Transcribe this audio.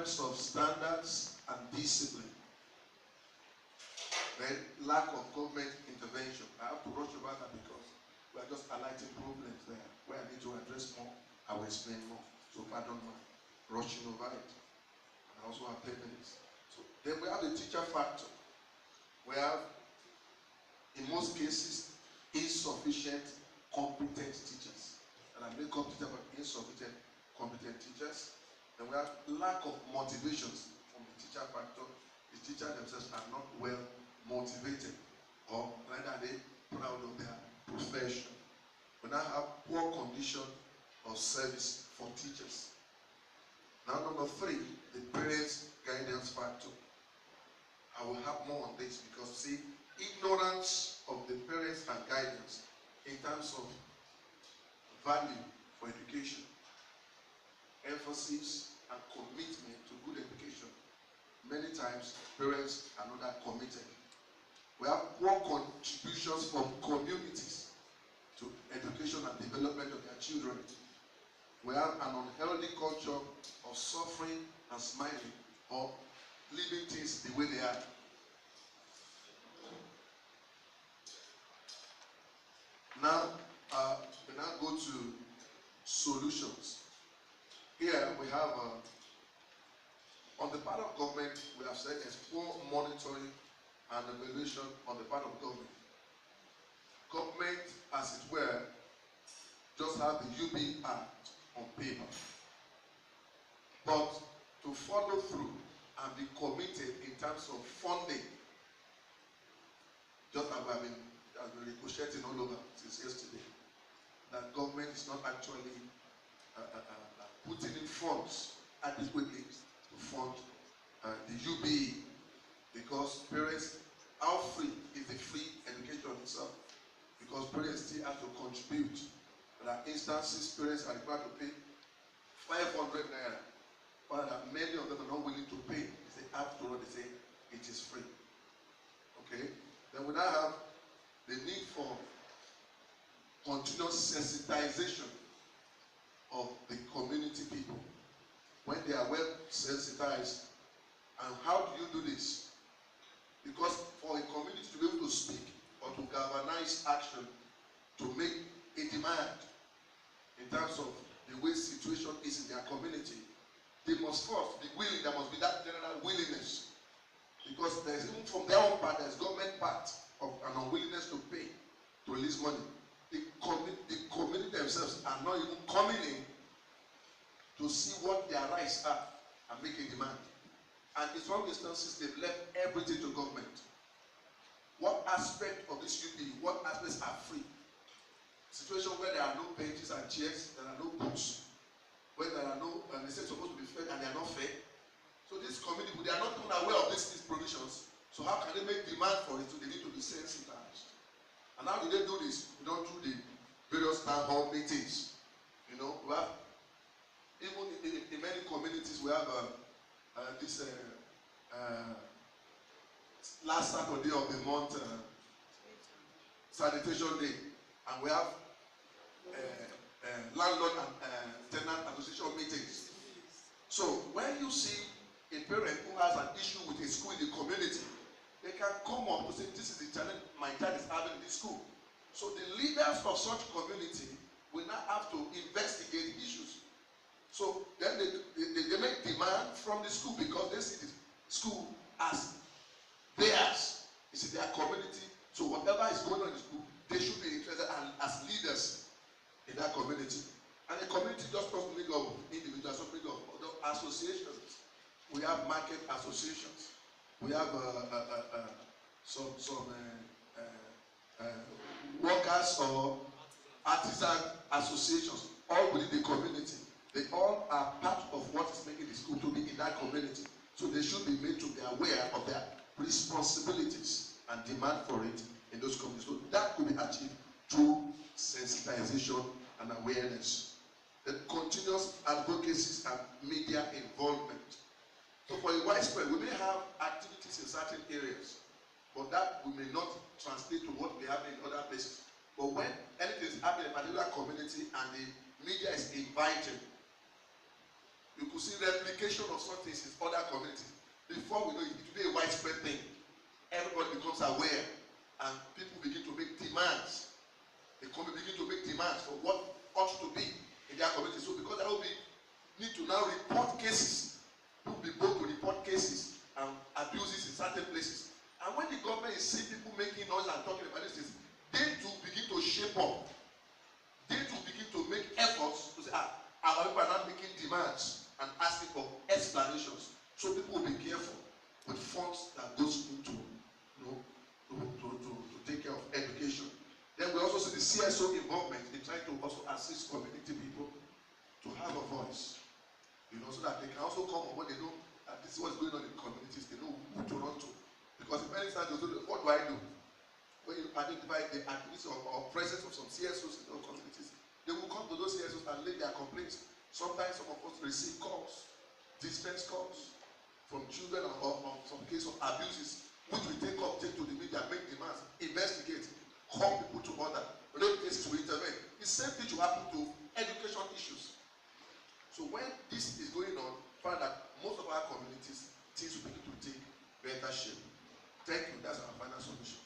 terms of standards and discipline, then lack of government intervention. I have to rush over that because we are just highlighting problems there. Where I need to address more, I will explain more. So pardon my rushing over it. And I also have 10 minutes. So then we have the teacher factor. We have, in most cases, insufficient competent teachers. And I make competent but insufficient competent teachers. Then we have lack of motivations from the teacher factor. The teachers themselves are not well motivated, or neither are they proud of their profession. We now have poor condition of service for teachers. Now, number 3, the parents' guidance factor. I will have more on this because, see, ignorance of the parents and guidance in terms of value for education, emphasis and commitment to good education. Many times, parents are not that committed. We have poor contributions from communities to education and development of their children. We have an unhealthy culture of suffering and smiling, or leaving things the way they are. Now, we now go to solutions. Here we have, on the part of government, we have said there's poor monitoring and evaluation on the part of government. Government, as it were, just have the UB Act on paper. But to follow through and be committed in terms of funding, just as I've been ricocheting all over since yesterday, that government is not actually putting in funds adequately to fund the UBE, because parents, how free is the free education itself? Because parents still have to contribute. There are instances parents are required to pay 500 naira, but many of them are not willing to pay. They say, after all, they say it is free. Okay? Then we now have the need for continuous sensitization of the community people. When they are well sensitized, and how do you do this? Because for a community to be able to speak or to galvanize action, to make a demand in terms of the way situation is in their community, they must first be willing. There must be that general willingness, because there's, even from their own part, there's government part of an unwillingness to pay, to release money. The community themselves are not even coming in to see what their rights are and make a demand. And in some instances, they've left everything to government. What aspect of this UP, what aspects are free? Situation where there are no benches and chairs, there are no books, where there are no, and they say it's supposed to be fair and they are not fair. So this community, they are not even aware of these provisions. So how can they make demand for it? So they need to be sensitized. And how do they do this? We don't do the various town hall meetings. You know, we have, even in many communities, we have this last Saturday of the month, sanitation day, and we have landlord and tenant association meetings. So when you see a parent who has an issue with a school in the community, they can come up to say, this is the challenge my child is having in the school. So the leaders of such community will now have to investigate issues. So then they make demand from the school, because they see the school as theirs. It's their community. So whatever is going on in the school, they should be interested as leaders in that community. And the community just doesn't make of individuals, doesn't make of other associations. We have market associations. We have some workers or artisan associations, all within the community. They all are part of what is making the school to be in that community. So they should be made to be aware of their responsibilities and demand for it in those communities. So that could be achieved through sensitization and awareness. The continuous advocacy and media involvement. So for a widespread, we may have activities in certain areas, but that we may not translate to what we have in other places. But when anything is happening in a particular community and the media is invited, You could see replication of some things in other communities. Before we know it, it will be a widespread thing. Everybody becomes aware, and people begin to make demands. The community begin to make demands for what ought to be in their community. So because there will be need to now report cases, people will be bold to report cases and abuses in certain places. And when the government is seeing people making noise and talking about this, they too begin to shape up. They too begin to make efforts to say, our people are not making demands and asking for explanations. So people will be careful with funds that goes into, to take care of education. Then we also see the CSO involvement in trying to also assist community people to have a voice. So that they can also come when they know that this is what's going on in communities. They know who to run to. Because in many times they say, what do I do? When you identify the activities or presence of some CSOs in those communities, they will come to those CSOs and lay their complaints. Sometimes some of us receive calls, distress calls from children or some case of abuses, which we take to the media, make demands, investigate, call people to order, rape cases, we intervene. The same thing will happen to education issues. So when this is going on, find that most of our communities, things will begin to take better shape. Thank you. That's our final solution.